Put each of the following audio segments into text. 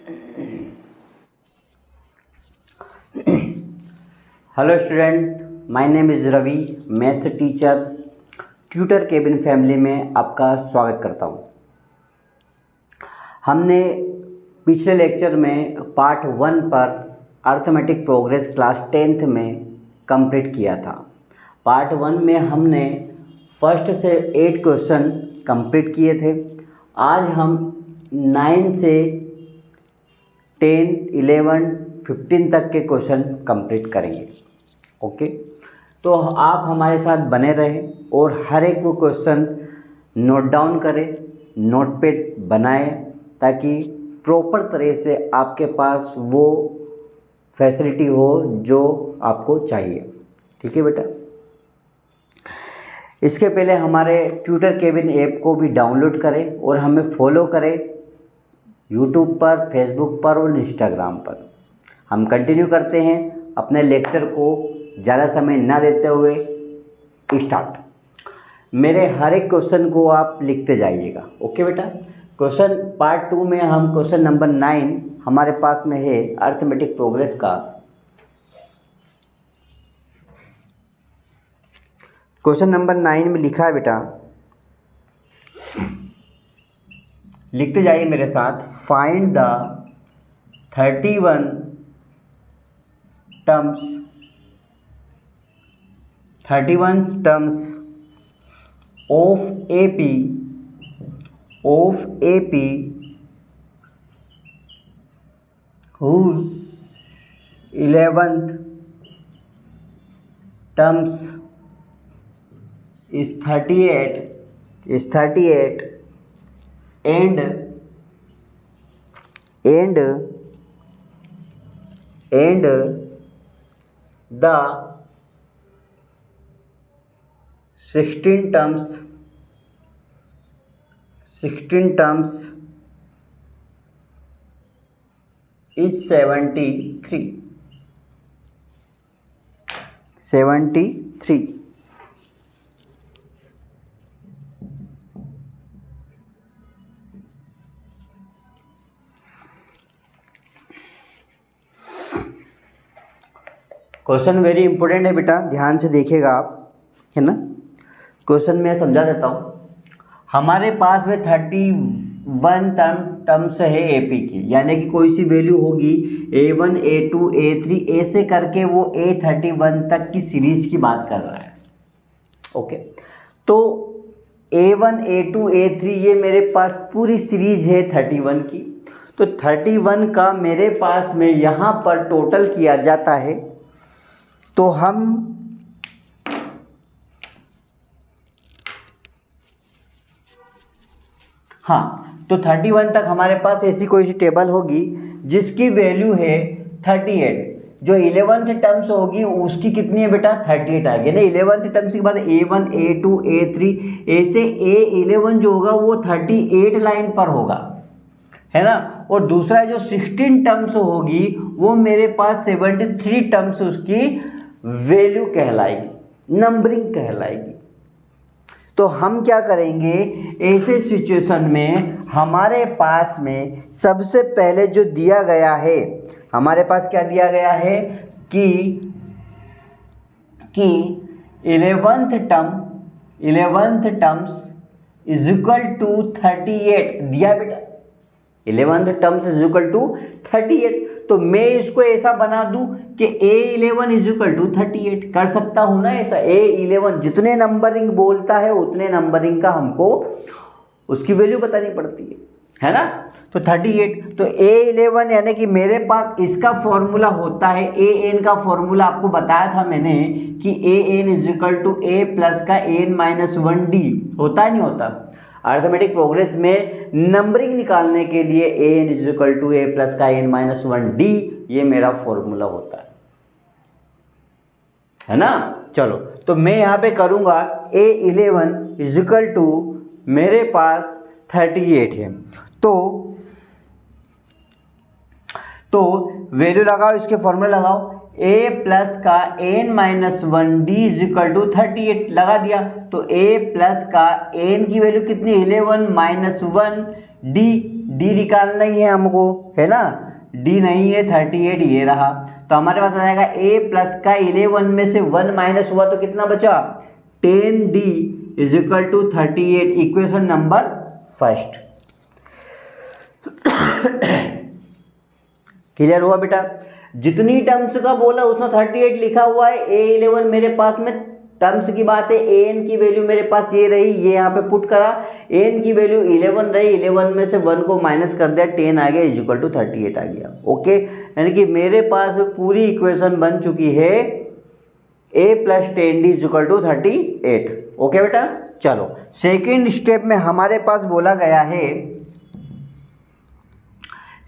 Hello student, my name is Ravi, maths teacher, tutor cabin family में आपका स्वागत करता हूँ। हमने पिछले लेक्चर में पार्ट 1 पर अर्थमेटिक प्रोग्रेस क्लास 10th में कंप्लीट किया था। पार्ट 1 में हमने फर्स्ट से 8 क्वेश्चन कंप्लीट किए थे। आज हम 9 से 10, 11, 15 तक के क्वेश्चन कंप्लीट करेंगे। ओके, तो आप हमारे साथ बने रहें और हर एक वो क्वेश्चन नोट डाउन करें, नोटपैड बनाएं, ताकि प्रॉपर तरह से आपके पास वो फैसिलिटी हो जो आपको चाहिए। ठीक है बेटा। इसके पहले हमारे ट्यूटर केबिन ऐप को भी डाउनलोड करें और हमें फॉलो करें यूट्यूब पर, फेसबुक पर और इंस्टाग्राम पर। हम कंटिन्यू करते हैं अपने लेक्चर को ज़्यादा समय ना देते हुए। स्टार्ट। मेरे हर एक क्वेश्चन को आप लिखते जाइएगा। ओके बेटा। क्वेश्चन पार्ट 2 में हम क्वेश्चन नंबर 9 हमारे पास में है अर्थमेटिक प्रोग्रेस का। क्वेश्चन नंबर 9 में लिखा है बेटा, लिखते जाइए मेरे साथ। Find the 31 terms of AP whose 11th terms is 38 and the 16 terms is 73. Question very important है बेटा, ध्यान से देखिएगा आप, है ना। क्वेश्चन मैं समझा देता हूँ। हमारे पास में 31 टर्म्स है एपी की, यानी कि कोई सी वैल्यू होगी A1, A2, A3 ऐसे करके वो A31 तक की सीरीज की बात कर रहा है। ओके, तो A1, A2, A3 ये मेरे पास पूरी सीरीज है 31 की। तो 31 का मेरे पास में यहाँ पर टोटल किया जाता है, तो हम तो 31 तक हमारे पास ऐसी कोई सी टेबल होगी जिसकी वैल्यू है 38। जो 11th टर्म्स होगी उसकी कितनी है बेटा? 38 आएगी ना। 11th टर्म्स के बाद A1, A2, A3 ऐसे A11 जो होगा वो 38 लाइन पर होगा, है ना। और दूसरा जो 16 टर्म्स होगी वो मेरे पास 73 टर्म्स उसकी वैल्यू कहलाएगी, नंबरिंग कहलाएगी। तो हम क्या करेंगे ऐसे सिचुएशन में, हमारे पास में सबसे पहले जो दिया गया है, हमारे पास क्या दिया गया है कि 11th terms is equal to 38 दिया बेटा। 11th terms is equal to 38। तो मैं इसको ऐसा बना दूं कि A11 इज इक्वल टू 38। कर सकता हूं ना ऐसा। A11 जितने नंबरिंग बोलता है उतने नंबरिंग का हमको उसकी वैल्यू बतानी पड़ती है ना। तो 38, तो A11 यानी कि मेरे पास इसका फॉर्मूला होता है, AN का फॉर्मूला आपको बताया था मैंने कि AN is equal to A plus का N-1D होता है, नहीं होता। अर्थमेटिक प्रोग्रेस में नंबरिंग निकालने के लिए AN is equal to A plus का N-1D ये मेरा फॉर्मूला होता है ना। चलो, तो मैं यहाँ पे करूँगा A11 इज इक्वल टू मेरे पास 38 है, तो वैल्यू लगाओ, इसके फॉर्मूला लगाओ। A प्लस का N-1D इज इक्वल टू 38 लगा दिया। तो A प्लस का N की वैल्यू कितनी? 11 -1 D डी निकालना ही है हमको, है ना। डी नहीं है 38 ये रहा, तो हमारे पास आ जाएगा a प्लस का 11 में से 1 माइनस हुआ तो कितना बचा 10d is equal to 38, equation number first. Clear हुआ बेटा। जितनी टर्म्स का बोला उसमें 38 लिखा हुआ है, a11 मेरे पास में टर्म्स की बात है, an की वैल्यू मेरे पास ये रही, ये यहाँ पे पुट करा, an की वैल्यू 11 रही, 11 में से 1 को माइनस कर दिया, 10 आ गया इज इक्वल टू 38 आ गया। ओके, यानी कि मेरे पास पूरी इक्वेशन बन चुकी है a plus 10d is equal to 38। Okay बेटा, चलो सेकेंड स्टेप में हमारे पास बोला गया है,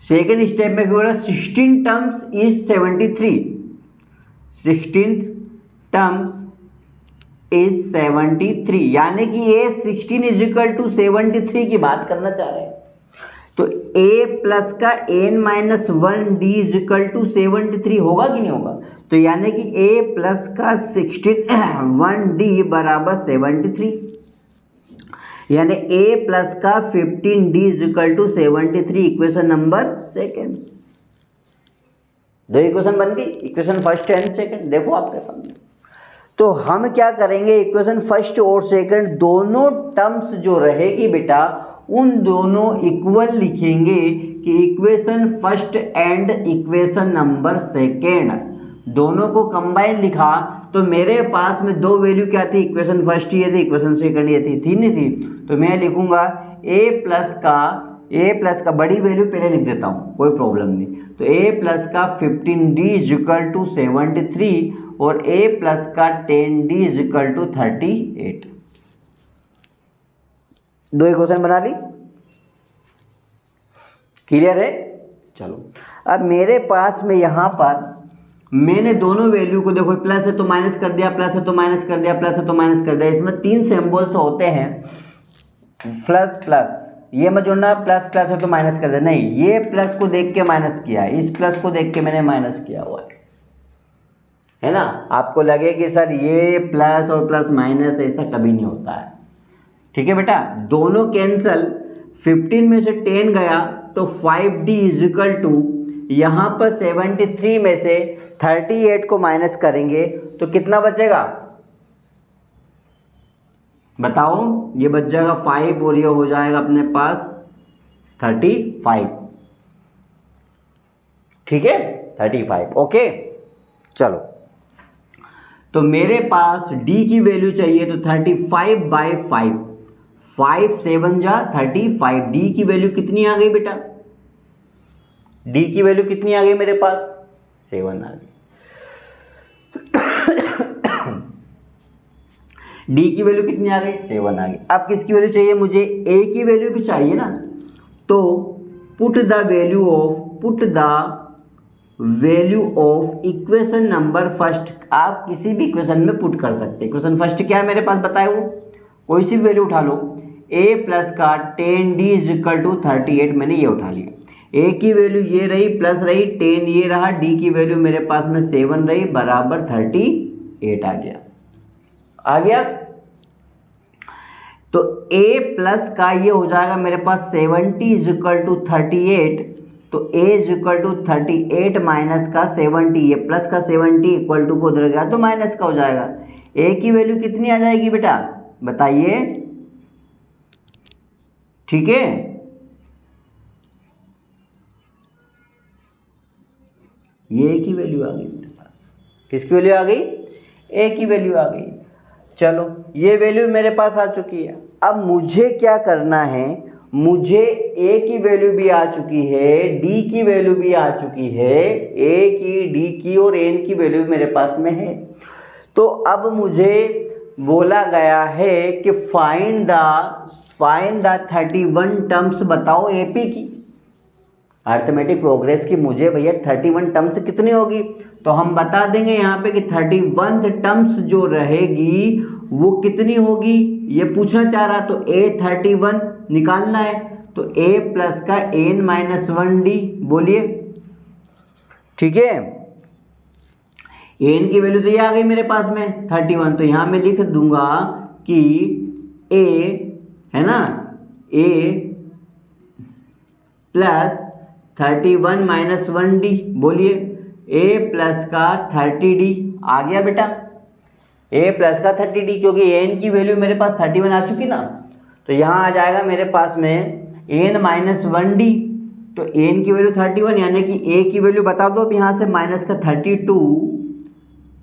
सेकेंड स्टेप में बोला 16 टर्म्स इज 73, 16 टर्म्स इज 73, यानी कि a 16 इज इक्वल टू 73 की बात करना चाह रहे हैं। तो a प्लस का n minus 1d is equal to 73 होगा कि नहीं होगा, तो यानी कि a प्लस का 1d बराबर 73, यानी a प्लस का 15d is equal to 73, equation number second. दो इक्वेशन बन गई, इक्वेशन फर्स्ट एंड सेकेंड देखो आपके सामने। तो हम क्या करेंगे, इक्वेशन फर्स्ट और सेकंड दोनों टर्म्स जो रहेगी बेटा उन दोनों इक्वल लिखेंगे कि equation first and equation number second दोनों को कंबाइन लिखा तो मेरे पास में दो वैल्यू क्या थी, इक्वेशन फर्स्ट ये थी, इक्वेशन सेकंड ये थी नहीं थी, तो मैं लिखूंगा a प्लस का बड़ी वैल्यू पहले लिख देता हूँ, कोई प्रॉब्लम नहीं। तो a प्लस का 15d इज इक्वल टू 73 और a प्लस का 10d इज इक्वल टू 38। दो इक्वेशन बना ली, क्लियर है। चलो अब मेरे पास में यहाँ पर मैंने दोनों वैल्यू को देखो, प्लस है तो माइनस कर दिया, प्लस है तो माइनस कर दिया, प्लस है तो माइनस कर दिया, इसमें तीन सिंबल्स होते हैं, प्लस प्लस, ये मत जोड़ना प्लस प्लस है तो माइनस कर दिया, नहीं, ये प्लस को देख के माइनस किया, इस प्लस को देख के मैंने माइनस किया हुआ है ना। आपको लगे कि सर ये प्लस और प्लस माइनस, ऐसा कभी नहीं होता है, ठीक है बेटा। दोनों कैंसल, 15 में से 10 गया तो 5d इज इक्वल टू, यहाँ पर 73 में से 38 को माइनस करेंगे तो कितना बचेगा बताओ, ये बच जाएगा 5 और ये हो जाएगा अपने पास 35, ठीक है 35। ओके चलो, तो मेरे पास d की वैल्यू चाहिए तो 35/5, 5 7 जा 35, d की वैल्यू कितनी आ गई बेटा, d की वैल्यू कितनी आ गई मेरे पास 7 आ गई। d की वैल्यू कितनी आ गई 7 आ गई। अब किसकी वैल्यू चाहिए मुझे, a की वैल्यू भी चाहिए ना, तो put the value of equation number first, आप किसी भी इक्वेशन में पुट कर सकते हैं। इक्वेशन फर्स्ट क्या है मेरे पास बताए, वो कोई सी वैल्यू उठा लो, a प्लस का 10d इज इक्वल टू 38, मैंने ये उठा लिया, a की वैल्यू ये रही प्लस रही, 10 ये रहा, d की वैल्यू मेरे पास में 7 रही बराबर 38 आ गया। तो a प्लस का ये हो जाएगा मेरे पास 70 इज इक्वल टू 38, तो a is equal to 38 minus का 70, ये प्लस का 70 इक्वल टू को उधर गया तो माइनस का हो जाएगा। a की वैल्यू कितनी आ जाएगी बेटा बताइए, ठीक है, ये a की वैल्यू आ गई मेरे पास, किसकी वैल्यू आ गई, a की वैल्यू आ गई। चलो ये वैल्यू मेरे पास आ चुकी है, अब मुझे क्या करना है, मुझे a की वैल्यू भी आ चुकी है, d की वैल्यू भी आ चुकी है, a की, d की और n की वैल्यू मेरे पास में है। तो अब मुझे बोला गया है कि फाइंड द 31 टर्म्स बताओ AP की, अर्थमेटिक प्रोग्रेस की मुझे भैया 31 टर्म्स कितनी होगी, तो हम बता देंगे यहाँ पे कि 31 टर्म्स जो रहेगी वो कितनी होगी, ये पूछना चाह रहा, तो a31 निकालना है, तो a प्लस का n माइनस 1d, बोलिए, ठीक है। n की वैल्यू तो ये आ गई मेरे पास में 31, तो यहाँ मैं लिख दूंगा कि a है ना, a प्लस 31 माइनस 1d, बोलिए a प्लस का 30d आ गया बेटा, a प्लस का 30d, क्योंकि n की वैल्यू मेरे पास 31 आ चुकी ना, तो यहाँ आ जाएगा मेरे पास में n माइनस 1d, तो n की वैल्यू 31 यानी कि a की वैल्यू बता दो अब यहाँ से, माइनस का 32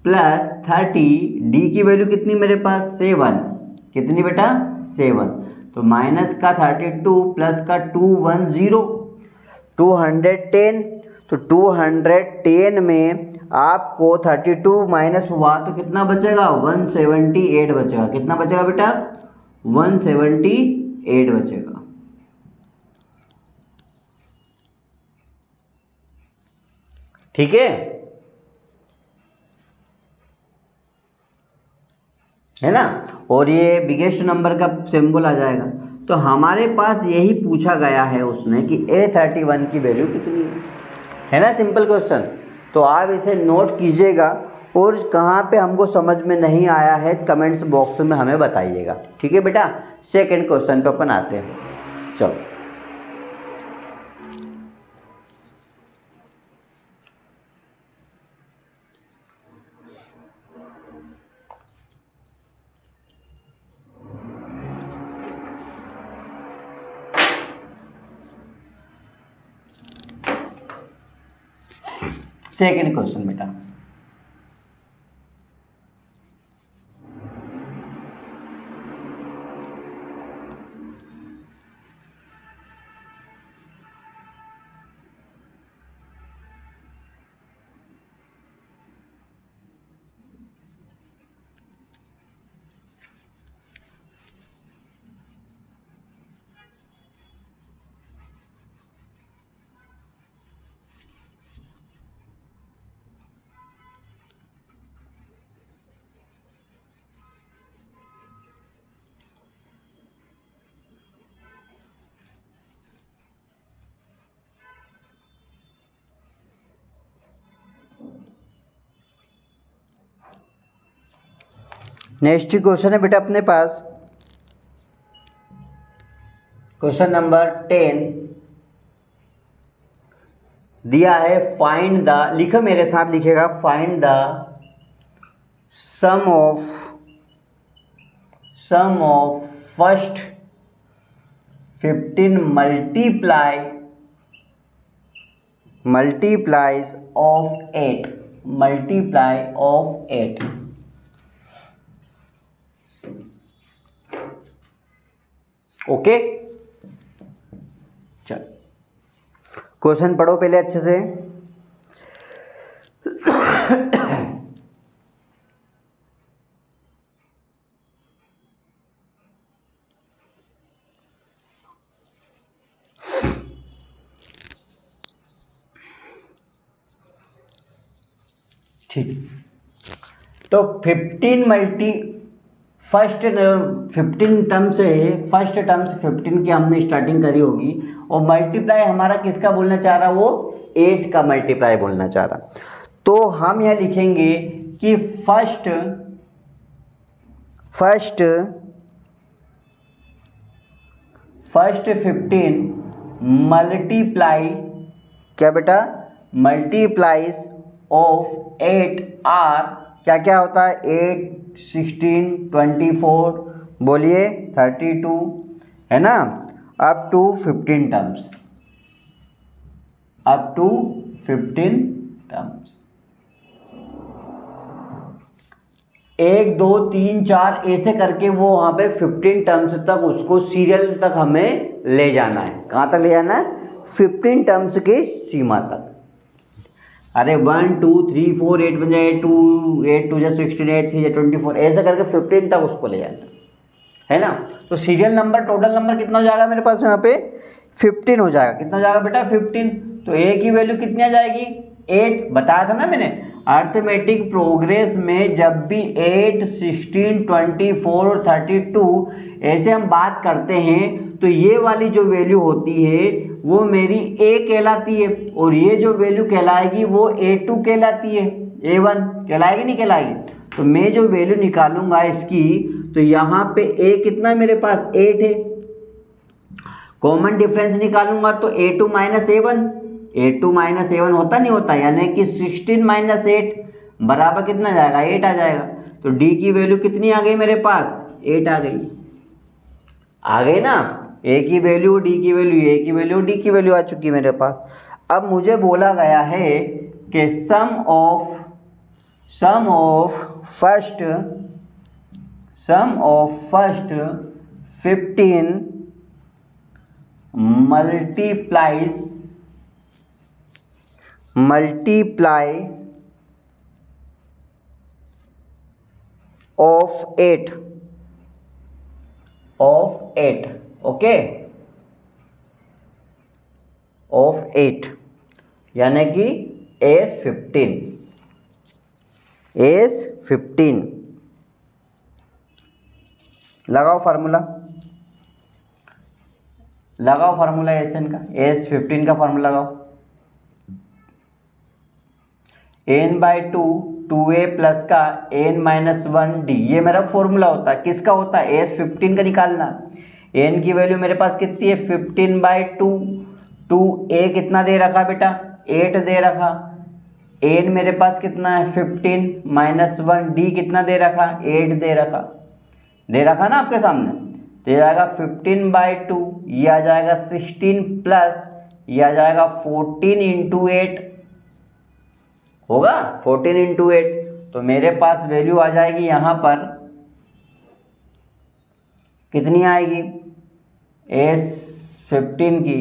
प्लस 30, d की वैल्यू कितनी मेरे पास 7, कितनी बेटा 7, तो माइनस का 32 प्लस का 210, 210, तो 210 में आपको 32 माइनस हुआ तो कितना बचेगा 178 बचेगा, कितना बचेगा बेटा 178 बचेगा। ठीक है ना, और ये बिगेस्ट नंबर का सिंबल आ जाएगा। तो हमारे पास यही पूछा गया है उसने कि A31 की वैल्यू कितनी है ना, सिंपल क्वेश्चन। तो आप इसे नोट कीजिएगा और कहाँ पे हमको समझ में नहीं आया है कमेंट्स बॉक्स में हमें बताइएगा, ठीक है बेटा। सेकंड क्वेश्चन पे अपन आते हैं, चलो। सेकंड क्वेश्चन बेटा, नेक्स्ट क्वेश्चन है बेटा अपने पास, क्वेश्चन नंबर 10 दिया है, फाइंड द, लिखो मेरे साथ लिखेगा, find the sum of first 15 multiples of 8, multiple of 8। Okay, चल क्वेश्चन पढ़ो पहले अच्छे से। ठीक, तो 15 टर्म से, फर्स्ट टर्म से 15 की हमने स्टार्टिंग करी होगी, और मल्टीप्लाई हमारा किसका बोलना चाह रहा, वो 8 का मल्टीप्लाई बोलना चाह रहा। तो हम यह लिखेंगे कि फर्स्ट 15 मल्टीप्लाई, क्या बेटा, मल्टीप्लाइज ऑफ 8 आर, क्या क्या होता है, 8, 16, 24, बोलिए 32, है ना, up to 15 terms, up to 15 terms. 1, 2, 3, 4 ऐसे करके वो वहाँ पे 15 टर्म्स तक उसको सीरियल तक हमें ले जाना है। कहाँ तक ले जाना है, 15 टर्म्स की सीमा तक। अरे 1, 2, 3, 4, 8 बन जाए 2, 8 2 16, 8 3 24, ऐसे करके 15 तक उसको ले जाना है ना। तो सीरियल नंबर, टोटल नंबर कितना हो जाएगा मेरे पास यहाँ पे 15 हो जाएगा। कितना हो जाएगा बेटा 15, तो ए की वैल्यू कितनी आ जाएगी 8, बताया था ना मैंने। अर्थमेटिक प्रोग्रेस में जब भी 8, 16, 24 और 32 ऐसे हम बात करते हैं तो ये वाली जो वैल्यू होती है वो मेरी ए कहलाती है, और ये जो वैल्यू कहलाएगी वो A2 कहलाती है, A1 कहलाएगी नहीं कहलाएगी। तो मैं जो वैल्यू निकालूंगा इसकी, तो यहाँ पे ए कितना है मेरे पास 8 है। कॉमन डिफरेंस निकालूंगा तो A2 माइनस A1 होता नहीं होता, यानी कि 16 माइनस 8 बराबर कितना जाएगा, 8 आ जाएगा। तो D की वैल्यू कितनी आ गई मेरे पास, 8 आ गई ना। A की वैल्यू, D की वैल्यू, A की वैल्यू, D की वैल्यू आ चुकी है मेरे पास। अब मुझे बोला गया है कि sum of first 15 multiply of 8 okay, of 8 यानी कि एज 15 लगाओ फार्मूला एसएन का, एज 15 का फार्मूला लगाओ। n/2 2a प्लस का n-1d, ये मेरा फॉर्मूला होता है। किसका होता है, एज 15 का निकालना। n की वैल्यू मेरे पास कितनी है, 15/2, 2a कितना दे रखा बेटा, 8 दे रखा। n मेरे पास कितना है 15 -1d कितना दे रखा, 8 दे रखा ना आपके सामने। तो ये आएगा 15/2, ये आ जाएगा 16 प्लस ये आ जाएगा 14 इंटू 8 होगा, 14 इंटू 8। तो मेरे पास वैल्यू आ जाएगी यहाँ पर कितनी आएगी, एस 15 की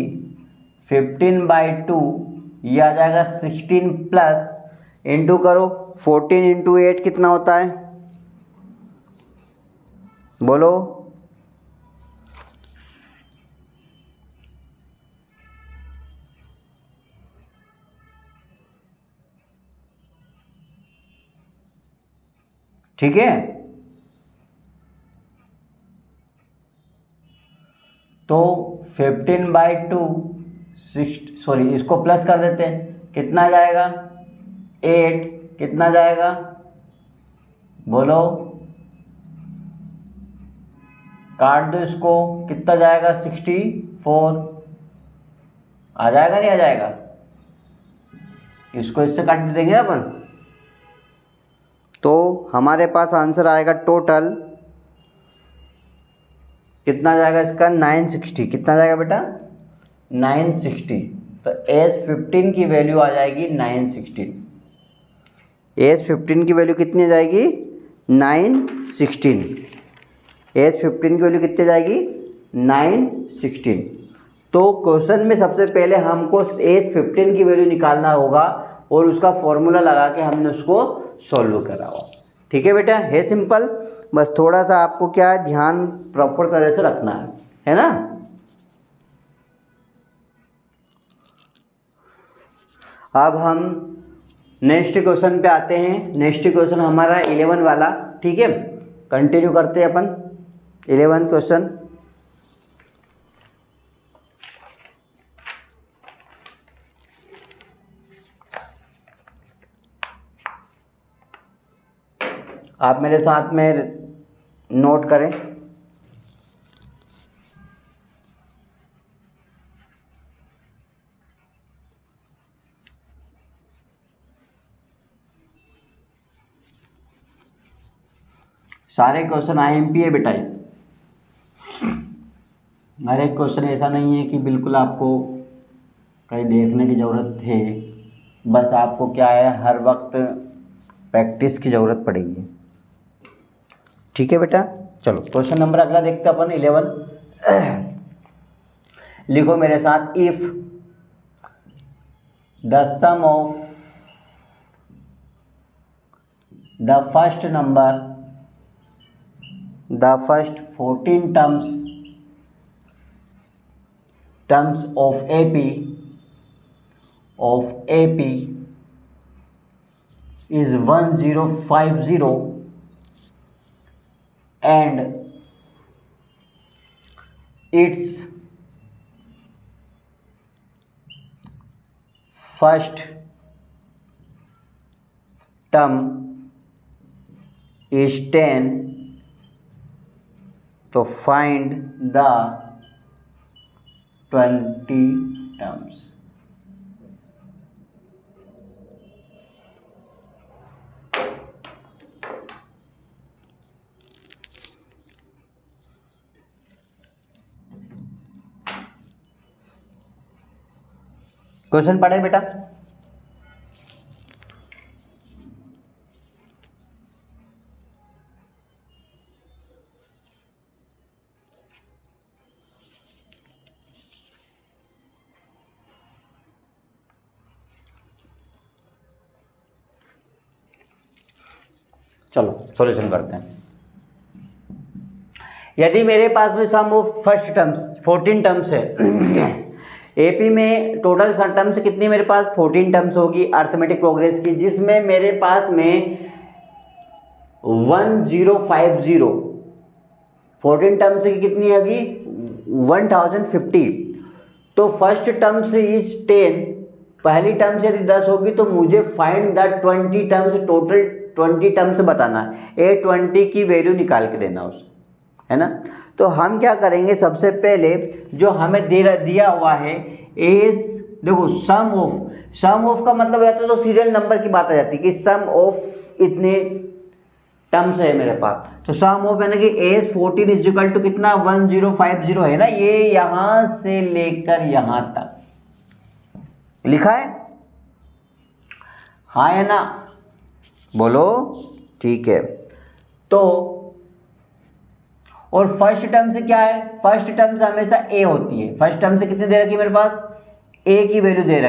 15/2, ये आ जाएगा 16 प्लस इंटू करो 14 इंटू 8 कितना होता है, बोलो। ठीक है, तो 15/2 सॉरी इसको प्लस कर देते हैं, कितना जाएगा 8, कितना जाएगा बोलो, काट दो इसको, कितना जाएगा 64 आ जाएगा, नहीं आ जाएगा, इसको इससे काट देंगे अपन। तो हमारे पास आंसर आएगा टोटल कितना जाएगा इसका, 960। कितना जाएगा बेटा, 960। तो एज 15 की वैल्यू आ जाएगी 916। एज 15 की वैल्यू कितनी आ जाएगी, 916। एज 15 की वैल्यू कितनी जाएगी, 916। तो क्वेश्चन में सबसे पहले हमको एज 15 की वैल्यू निकालना होगा और उसका फॉर्मूला लगा के हमने उसको सॉल्व करा हुआ। ठीक है बेटा, है सिंपल, बस थोड़ा सा आपको क्या है ध्यान प्रॉपर तरह से रखना है ना। अब हम नेक्स्ट क्वेश्चन पे आते हैं। नेक्स्ट क्वेश्चन हमारा 11 वाला, ठीक है, कंटिन्यू करते हैं अपन 11 क्वेश्चन। आप मेरे साथ में नोट करें। सारे क्वेश्चन IMP है बेटा, हर एक क्वेश्चन ऐसा नहीं है कि बिल्कुल आपको कहीं देखने की ज़रूरत है, बस आपको क्या है हर वक्त प्रैक्टिस की ज़रूरत पड़ेगी। ठीक है बेटा, चलो क्वेश्चन नंबर अगला देखते हैं अपन 11। लिखो मेरे साथ, if the sum of the first number, the first 14 terms of AP is 1050 and its first term is 10, तो find the 20 टर्म्स। क्वेश्चन पढ़े बेटा। चलो सॉल्यूशन करते हैं। यदि मेरे पास में सम ऑफ फर्स्ट टर्म्स 14 टर्म्स है, एपी में टोटल टर्म्स कितनी मेरे पास 14 टर्म्स होगी अर्थमेटिक प्रोग्रेस की, जिसमें मेरे पास में 1050 14 टर्म्स की कितनी होगी 1050। तो फर्स्ट टर्म्स इज 10, पहली टर्म से यदि 10 होगी तो मुझे find the 20 terms, total 20 terms बताना है। A20 की वैल्यू निकाल के देना उस, है ना। तो हम क्या करेंगे, सबसे पहले जो हमें दिया हुआ है इस, देखो सम ऑफ का मतलब है तो सीरियल नंबर की बात आ जाती है कि सम ऑफ इतने टर्म्स है मेरे पास। तो सम ऑफ यानी कि AS14 इज इक्वल टू कितना 1050 है ना, ये यहां से लेकर यहां तक लिखा है, हाँ है ना, बोलो ठीक है। तो और फर्स्ट टर्म से क्या है, फर्स्ट टर्म से हमेशा ए होती है। फर्स्ट टर्म से कितनी दे रखी है मेरे पास, ए की वैल्यू दे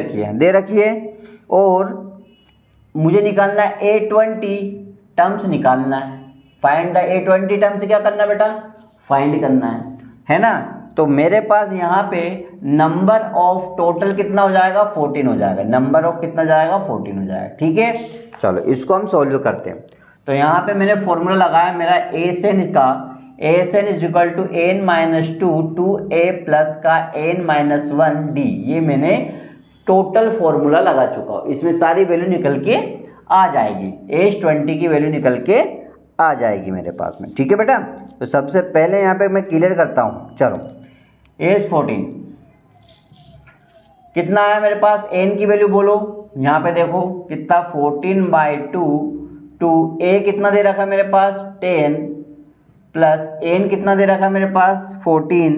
रखी है और मुझे निकालना है A20 टर्म्स निकालना है। फाइंड द A20 टर्म से क्या करना है बेटा, फाइंड करना है ना। तो मेरे पास यहाँ पे नंबर ऑफ टोटल कितना हो जाएगा 14 हो जाएगा, नंबर ऑफ कितना जाएगा 14 हो जाएगा, ठीक है। चलो इसको हम सॉल्व करते हैं। तो यहाँ पे मैंने फॉर्मूला लगाया मेरा ASN का, ASN is equal to n-2 2a plus का n-1d, ये मैंने टोटल फॉर्मूला लगा चुका हूँ। इसमें सारी वैल्यू निकल के आ जाएगी, AS20 की वैल्यू निकल के आ जाएगी मेरे पास में, ठीक है बेटा। तो सबसे पहले यहाँ पे मैं क्लियर करता हूँ। चलो AS14 कितना है मेरे पास, n की वैल्यू बोलो, यहाँ पे देखो कितना 14/2 टू a कितना दे रखा है मेरे पास 10 प्लस n कितना दे रखा है मेरे पास 14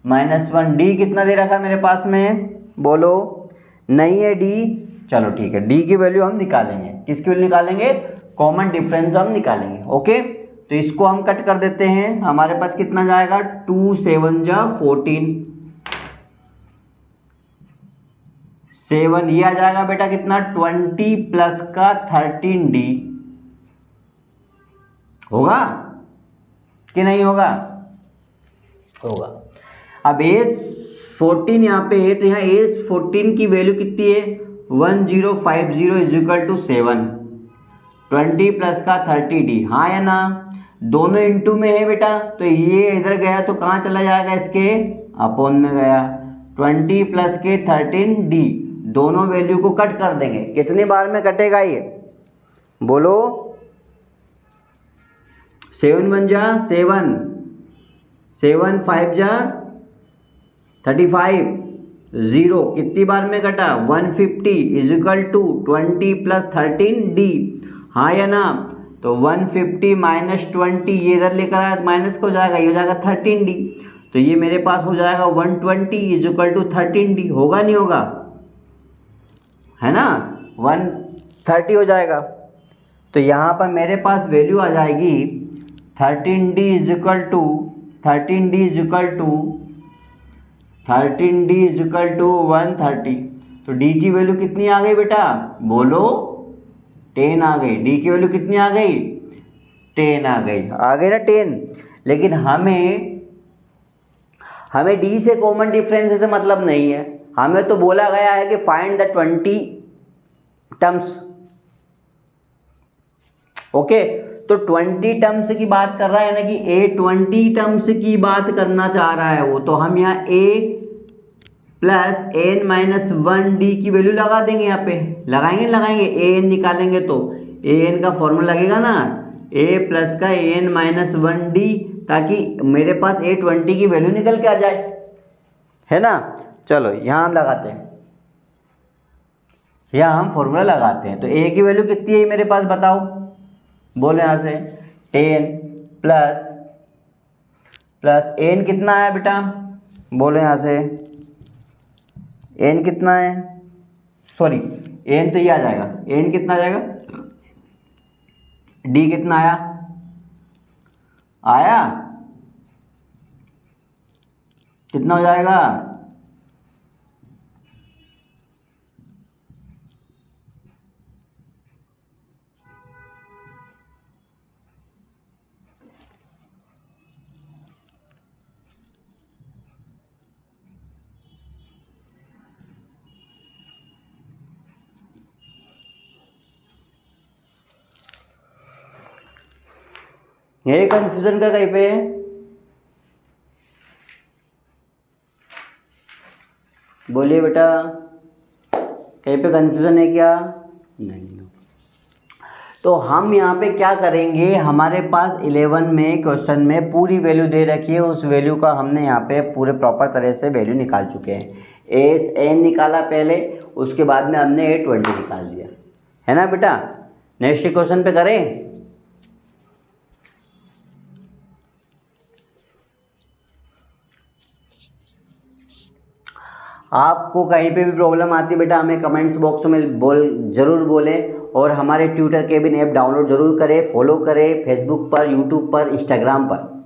-1 d कितना दे रखा है मेरे पास में, बोलो नहीं है d। चलो ठीक है, d की वैल्यू हम निकालेंगे, किसकी वैल्यू निकालेंगे, कॉमन डिफरेंस हम निकालेंगे, ओके। तो इसको हम कट कर देते हैं, हमारे पास कितना जाएगा 2 7 जा 14 7, ये आ जाएगा बेटा कितना 20 प्लस का 13d, होगा कि नहीं होगा, होगा। अब AS14 यहाँ पे है, तो यहाँ AS14 की वैल्यू कितनी है 1050 इज इक्वल टू 7, 20 प्लस का 30d, हाँ या ना, दोनों इंटू में है बेटा, तो ये इधर गया तो कहाँ चला जाएगा, इसके अपॉन में गया, 20 प्लस के 13d, दोनों वैल्यू को कट कर देंगे, कितनी बार में कटेगा ये, बोलो 7 1 जा 7, 7 5 जा 35, 0 कितनी बार में कटा 150 is equal to 20 plus 13d, हाँ या ना। तो 150 माइनस 20, ये इधर लेकर आया माइनस को जाएगा, ये हो जाएगा 13d, तो ये मेरे पास हो जाएगा 120 इज इक्वल टू 13d, होगा नहीं होगा, है ना, 130 हो जाएगा। तो यहाँ पर मेरे पास वैल्यू आ जाएगी 13d is equal to 13d is equal to 130। तो d की वैल्यू कितनी आ गई बेटा, बोलो 10 आ गई, d की वैल्यू कितनी आ गई 10 आ गई ना 10। लेकिन हमें d से कॉमन डिफरेंस से मतलब नहीं है, हमें तो बोला गया है कि फाइंड द 20 टर्म्स, ओके। तो 20 टर्म्स की बात कर रहा है, यानी कि A20 टर्म्स की बात करना चाह रहा है वो, तो हम यहाँ a प्लस n-1d की वैल्यू लगा देंगे, यहाँ पे लगाएंगे an निकालेंगे तो an का फॉर्मूला लगेगा ना, a प्लस का n-1d, ताकि मेरे पास A20 की वैल्यू निकल के आ जाए, है ना। चलो यहाँ हम लगाते हैं, यहाँ हम फॉर्मूला लगाते हैं। तो ए की वैल्यू कितनी है मेरे पास बताओ, बोलो यहाँ से 10 प्लस एन कितना आया बेटा, बोलो यहाँ से एन कितना है, सॉरी एन तो ये आ जाएगा, एन कितना आ जाएगा, डी कितना आया, आया कितना हो जाएगा, ये कंफ्यूजन का कहीं पे बोलिए बेटा, कहीं पे कंफ्यूजन है क्या, नहीं। तो हम यहाँ पे क्या करेंगे, हमारे पास 11 में क्वेश्चन में पूरी वैल्यू दे रखी है, उस वैल्यू का हमने यहाँ पे पूरे प्रॉपर तरह से वैल्यू निकाल चुके हैं। एस एन निकाला पहले, उसके बाद में हमने A20 निकाल दिया, है ना बेटा। नेक्स्ट क्वेश्चन पे करें। आपको कहीं पे भी प्रॉब्लम आती है बेटा, हमें कमेंट्स बॉक्स में जरूर बोलें, और हमारे ट्यूटर केबिन ऐप डाउनलोड जरूर करें, फॉलो करें फेसबुक पर, यूट्यूब पर, इंस्टाग्राम पर,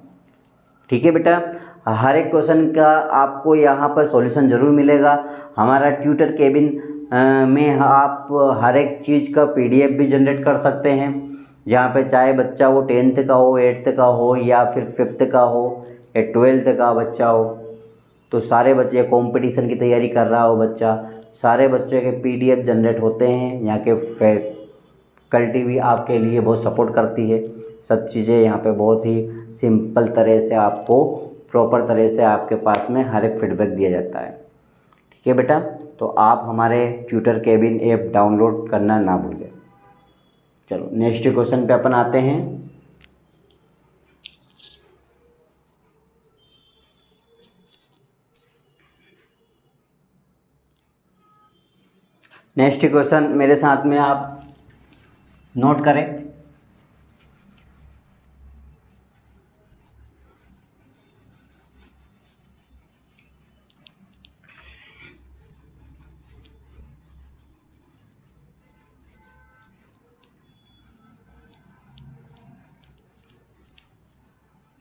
ठीक है बेटा। हर एक क्वेश्चन का आपको यहाँ पर सॉल्यूशन जरूर मिलेगा। हमारा ट्यूटर केबिन में आप हर एक चीज़ का PDF भी जनरेट कर सकते हैं, जहाँ पे चाहे बच्चा वो 10th का हो, 8th का हो, या फिर 5th का हो, या 12th का बच्चा हो, तो सारे बच्चे कंपटीशन की तैयारी कर रहा हो बच्चा, सारे बच्चों के PDF जनरेट होते हैं। यहाँ के फैकल्टी भी आपके लिए बहुत सपोर्ट करती है, सब चीज़ें यहाँ पे बहुत ही सिंपल तरह से आपको प्रॉपर तरह से आपके पास में हर एक फीडबैक दिया जाता है, ठीक है बेटा। तो आप हमारे ट्यूटर केबिन ऐप डाउनलोड करना ना भूलें। चलो नेक्स्ट क्वेश्चन पे अपन आते हैं। नेक्स्ट क्वेश्चन मेरे साथ में आप नोट करें।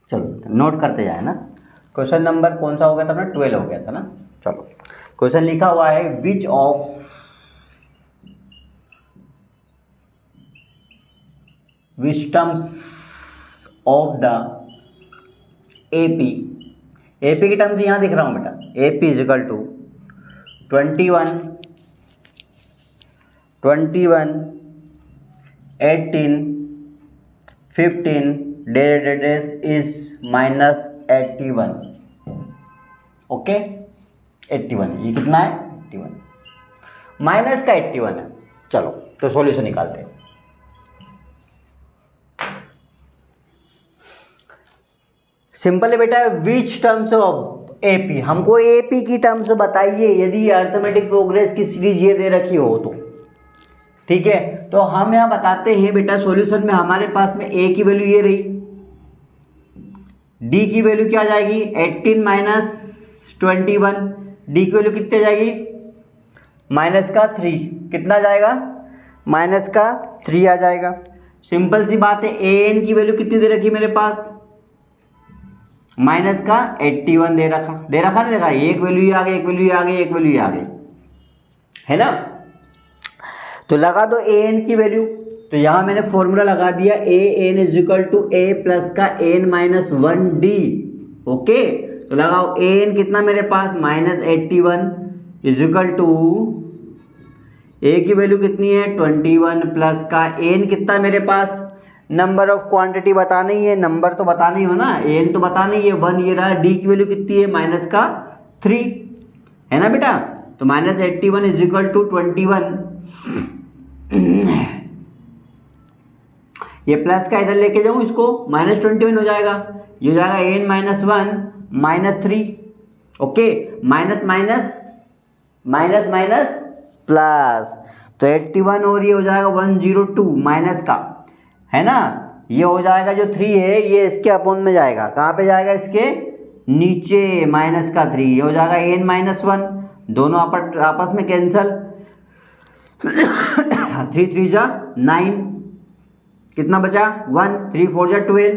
चलो नोट करते जाए ना। क्वेश्चन नंबर कौन सा हो गया था अपना, 12 हो गया था ना। चलो क्वेश्चन लिखा हुआ है, which terms of the AP की टर्म्स यहाँ दिख रहा हूँ बेटा, AP is equal to 21, 18, 15 is -81, okay 81, ये कितना है 81, माइनस का 81 है। चलो तो सॉल्यूशन निकालते हैं। सिंपल है बेटा, विच टर्म्स ऑफ AP, हमको AP की टर्म्स बताइए यदि अर्थमेटिक प्रोग्रेस की सीरीज ये दे रखी हो तो, ठीक है। तो हम यहाँ बताते हैं बेटा, सॉल्यूशन में हमारे पास में A की वैल्यू ये रही, D की वैल्यू क्या आ जाएगी 18 - 21, D की वैल्यू कितनी आ जाएगी माइनस का 3, कितना जाएगा माइनस का 3 आ जाएगा। सिंपल सी बात है, AN की वैल्यू कितनी दे रखी मेरे पास माइनस का 81 दे रखा नहीं दे रखा, एक वैल्यू आ गई, एक वैल्यू आ गई, एक वैल्यू आ गई, है ना। तो लगा दो AN की वैल्यू, तो यहां मैंने फॉर्मूला लगा दिया AN is equal to A plus का N - 1D, ओके। तो लगाओ AN कितना मेरे पास -81 इजिकल टू A की वैल्यू कितनी है 21 प्लस का N कितना मेरे पास, नंबर ऑफ क्वांटिटी बताना ही है, नंबर तो बताना ही हो ना, AN तो बताना ही है 1, ये रहा। D की वैल्यू कितनी है माइनस का 3, है ना बेटा। तो -81 इजिकल टू 21, ये प्लस का इधर लेके जाऊं इसको -21 हो जाएगा, ये हो जाएगा AN - 1 - 3, okay. Minus minus minus minus plus, तो 81 और ये हो जाएगा 102 माइनस का, है ना। ये हो जाएगा जो 3 है ये इसके अपोन में जाएगा, कहाँ पे जाएगा, इसके नीचे, माइनस का 3, ये हो जाएगा n माइनस 1, दोनों आपस में कैंसल 3 3 जा 9, कितना बचा 1, 3 4 जा 12,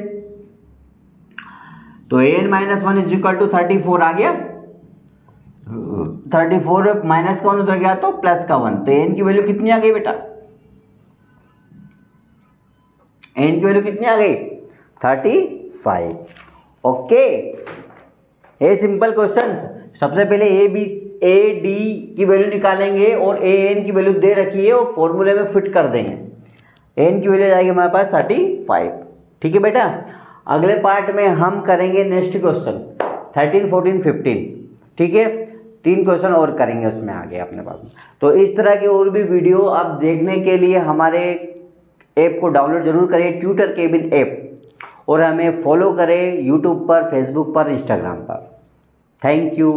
तो n minus 1 is equal to 34 आ गया, 34 माइनस का 1 उधर गया तो प्लस का 1, तो n की वैल्यू कितनी आ गई बेटा, n की वैल्यू कितनी आ गई 35। ओके, ये सिंपल क्वेश्चंस। सबसे पहले ए डी की वैल्यू निकालेंगे और ए एन की वैल्यू दे रखी है और फॉर्मूले में फिट कर देंगे, एन की वैल्यू जाएगी हमारे पास 35। ठीक है बेटा, अगले पार्ट में हम करेंगे नेक्स्ट क्वेश्चन 13 14 15। ठीक है, 3 क्वेश्चन और करेंगे उसमें आगे अपने पास में। तो इस तरह की और भी वीडियो आप देखने के लिए हमारे ऐप को डाउनलोड जरूर करें, ट्यूटर केबिन ऐप, और हमें फॉलो करें यूट्यूब पर, फेसबुक पर, इंस्टाग्राम पर। Thank you.